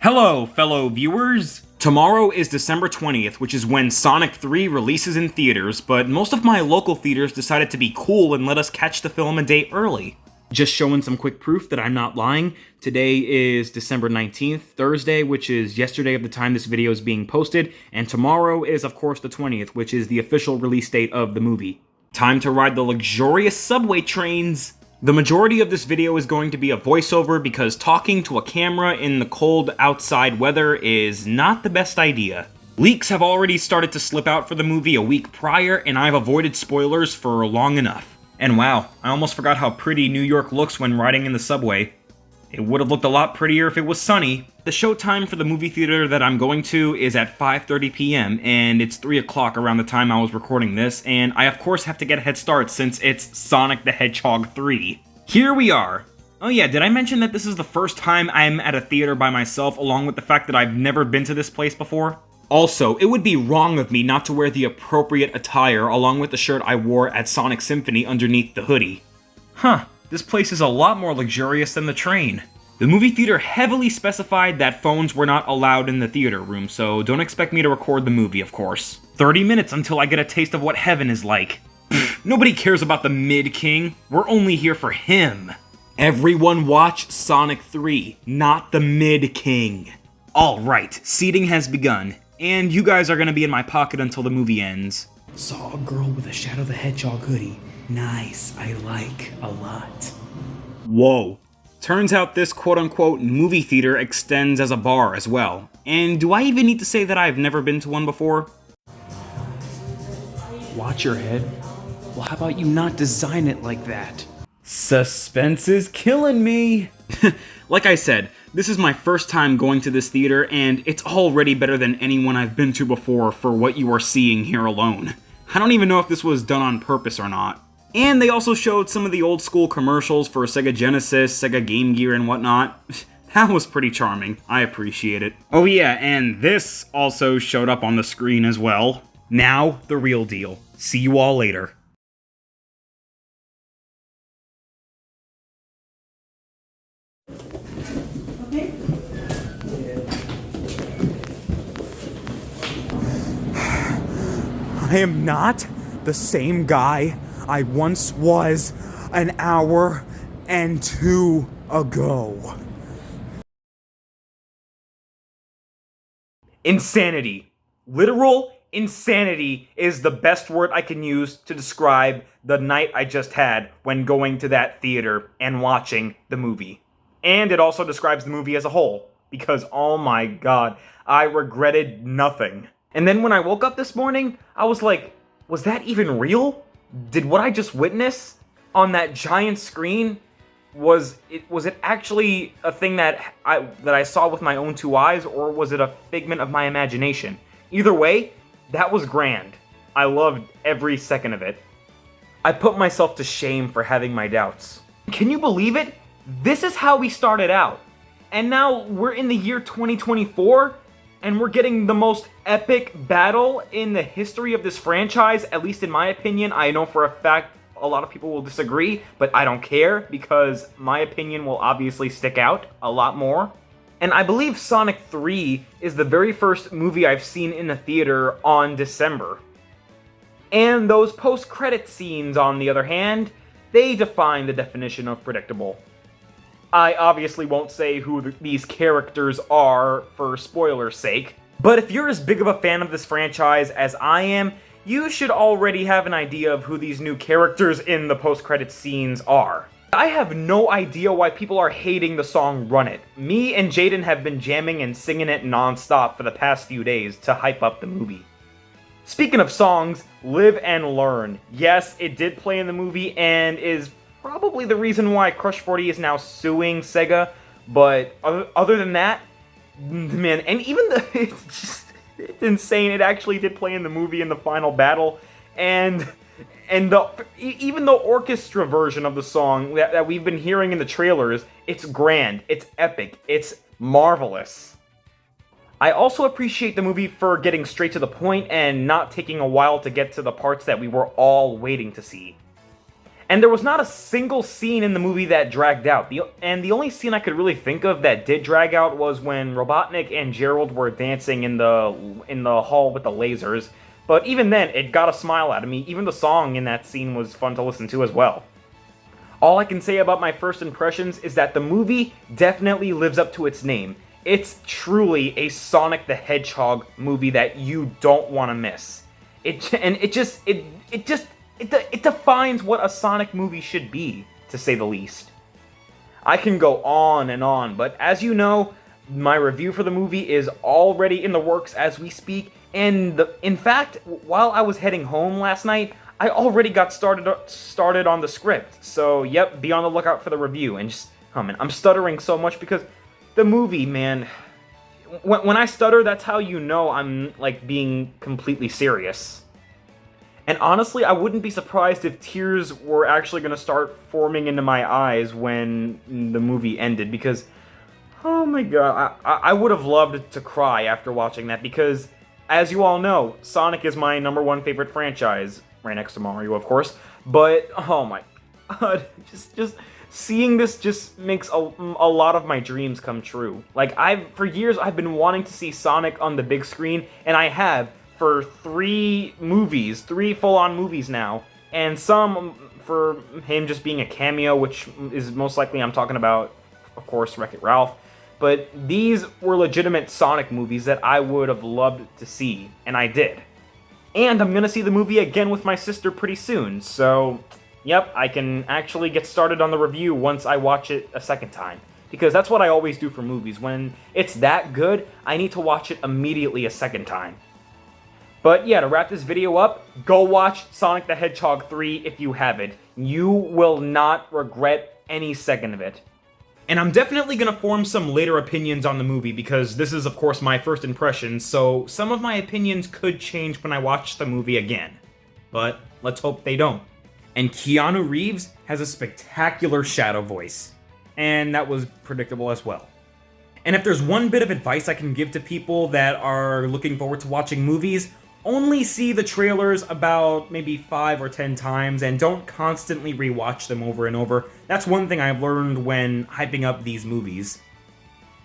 Hello, fellow viewers! Tomorrow is December 20th, which is when Sonic 3 releases in theaters, but most of my local theaters decided to be cool and let us catch the film a day early. Just showing some quick proof that I'm not lying. Today is December 19th, Thursday, which is yesterday of the time this video is being posted, and tomorrow is, of course, the 20th, which is the official release date of the movie. Time to ride the luxurious subway trains! The majority of this video is going to be a voiceover because talking to a camera in the cold outside weather is not the best idea. Leaks have already started to slip out for the movie a week prior, and I've avoided spoilers for long enough. And wow, I almost forgot how pretty New York looks when riding in the subway. It would have looked a lot prettier if it was sunny. The showtime for the movie theater that I'm going to is at 5:30 p.m. and it's 3 o'clock around the time I was recording this, and I of course have to get a head start since it's Sonic the Hedgehog 3. Here we are. Oh yeah, did I mention that this is the first time I'm at a theater by myself, along with the fact that I've never been to this place before? Also, it would be wrong of me not to wear the appropriate attire along with the shirt I wore at Sonic Symphony underneath the hoodie. Huh. This place is a lot more luxurious than the train. The movie theater heavily specified that phones were not allowed in the theater room, so don't expect me to record the movie, of course. 30 minutes until I get a taste of what heaven is like. Pfft, nobody cares about the Mid-King. We're only here for him. Everyone watch Sonic 3, not the Mid-King. Alright, seating has begun, and you guys are gonna be in my pocket until the movie ends. Saw a girl with a Shadow the Hedgehog hoodie. Nice, I like a lot. Whoa. Turns out this quote-unquote movie theater extends as a bar as well. And do I even need to say that I've never been to one before? Watch your head. Well, how about you not design it like that? Suspense is killing me! Like I said, this is my first time going to this theater, and it's already better than anyone I've been to before for what you are seeing here alone. I don't even know if this was done on purpose or not. And they also showed some of the old school commercials for Sega Genesis, Sega Game Gear, and whatnot. That was pretty charming. I appreciate it. Oh yeah, and this also showed up on the screen as well. Now, the real deal. See you all later. I am not the same guy I once was an hour and two ago. Insanity. Literal insanity is the best word I can use to describe the night I just had when going to that theater and watching the movie. And it also describes the movie as a whole, because oh my god, I regretted nothing. And then when I woke up this morning, I was like, was that even real? Did what I just witnessed on that giant screen, was it actually a thing that I saw with my own two eyes, or was it a figment of my imagination? Either way, that was grand. I loved every second of it. I put myself to shame for having my doubts. Can you believe it? This is how we started out. And now we're in the year 2024, and we're getting the most epic battle in the history of this franchise, at least in my opinion. I know for a fact a lot of people will disagree, but I don't care, because my opinion will obviously stick out a lot more. And I believe Sonic 3 is the very first movie I've seen in a theater on December. And those post-credit scenes, on the other hand, they define the definition of predictable. I obviously won't say who these characters are for spoiler's sake, but if you're as big of a fan of this franchise as I am, you should already have an idea of who these new characters in the post-credits scenes are. I have no idea why people are hating the song Run It. Me and Jaden have been jamming and singing it non-stop for the past few days to hype up the movie. Speaking of songs, Live and Learn. Yes, it did play in the movie and is probably the reason why Crush 40 is now suing Sega, but other than that, man, and even it's insane, it actually did play in the movie in the final battle, and even the orchestra version of the song that we've been hearing in the trailers, it's grand, it's epic, it's marvelous. I also appreciate the movie for getting straight to the point and not taking a while to get to the parts that we were all waiting to see. And there was not a single scene in the movie that dragged out. The only scene I could really think of that did drag out was when Robotnik and Gerald were dancing in the hall with the lasers. But even then, it got a smile out of me. Even the song in that scene was fun to listen to as well. All I can say about my first impressions is that the movie definitely lives up to its name. It's truly a Sonic the Hedgehog movie that you don't want to miss. It defines what a Sonic movie should be, to say the least. I can go on, but as you know, my review for the movie is already in the works as we speak, and in fact, while I was heading home last night, I already got started on the script. So, yep, be on the lookout for the review. And just, oh man, I'm stuttering so much because the movie, man, when I stutter, that's how you know I'm, like, being completely serious. And honestly, I wouldn't be surprised if tears were actually going to start forming into my eyes when the movie ended, because, oh my god, I would have loved to cry after watching that, because, as you all know, Sonic is my #1 favorite franchise, right next to Mario, of course, but, oh my god, just seeing this just makes a lot of my dreams come true. Like, for years, I've been wanting to see Sonic on the big screen, and I have, for 3 full-on movies now, and some for him just being a cameo, which is most likely I'm talking about, of course, Wreck-It Ralph. But these were legitimate Sonic movies that I would have loved to see, and I did. And I'm gonna see the movie again with my sister pretty soon, so yep, I can actually get started on the review once I watch it a second time. Because that's what I always do for movies. When it's that good, I need to watch it immediately a second time. But yeah, to wrap this video up, go watch Sonic the Hedgehog 3 if you haven't. You will not regret any second of it. And I'm definitely going to form some later opinions on the movie, because this is, of course, my first impression, so some of my opinions could change when I watch the movie again. But let's hope they don't. And Keanu Reeves has a spectacular Shadow voice. And that was predictable as well. And if there's one bit of advice I can give to people that are looking forward to watching movies, only see the trailers about maybe 5 or 10 times and don't constantly rewatch them over and over. That's one thing I've learned when hyping up these movies.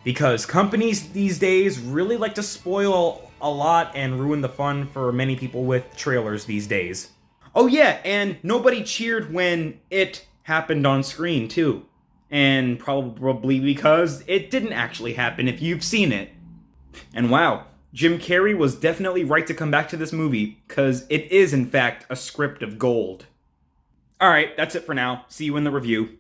Because companies these days really like to spoil a lot and ruin the fun for many people with trailers these days. Oh yeah, and nobody cheered when it happened on screen too. And probably because it didn't actually happen if you've seen it. And wow, Jim Carrey was definitely right to come back to this movie, because it is in fact a script of gold. Alright, that's it for now. See you in the review.